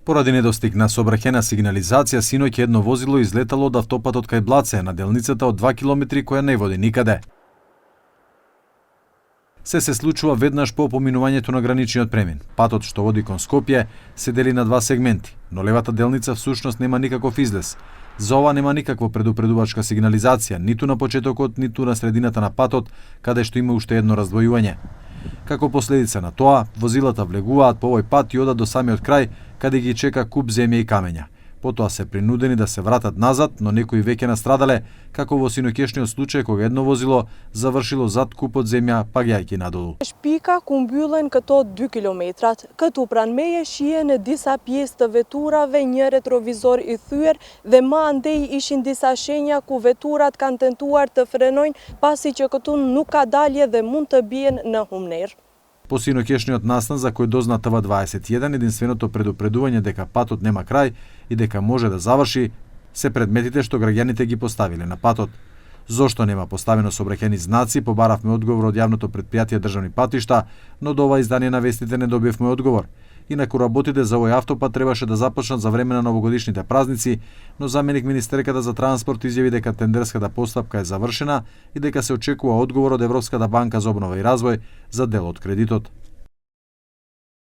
Поради недостиг на сообраќајна сигнализација, синоќ едно возило излетало од автопатот кај Блаце на делницата од 2 километри која не води никаде. Се случува веднаш по поминувањето на граничниот премин. Патот што води кон Скопје се дели на два сегменти, но левата делница всушност нема никаков излез. За ова нема никаква предупредувачка сигнализација, ниту на почетокот, ниту на средината на патот, каде што има уште едно раздвојување. Како последица на тоа, возилата влегуваат по овој пат и одат до самиот крај, каде ги чека куп земја и камења. Потоа се принудени да се вратат назад, но некои веќе настрадале, како во синоќешниот случај кога едно возило завршило зад купот земја паѓајќи надолу. Shpika ku mbyllen këto 2 kilometrat. Këtu pranë meje shihen disa pjesë të veturave, një retrovizor i thyer dhe më andej ishin disa shenja ku veturat kanë tentuar të frenojnë pasi që këtu nuk ka dalje dhe mund të bien në humner. По синоќешниот настан за кој дозна ТВ21, единственото предупредување дека патот нема крај и дека може да заврши, се предметите што граѓаните ги поставиле на патот. Зошто нема поставено сообраќајни знаци, побаравме одговор од јавното претпријатие Државни патишта, но до ова издание на вестите не добивме одговор. Инаку работите за овој автопат требаше да започнат за време на новогодишните празници, но заменик министерката за транспорт изјави дека тендерската постапка е завршена и дека се очекува одговор од Европската банка за обнова и развој за дел од кредитот.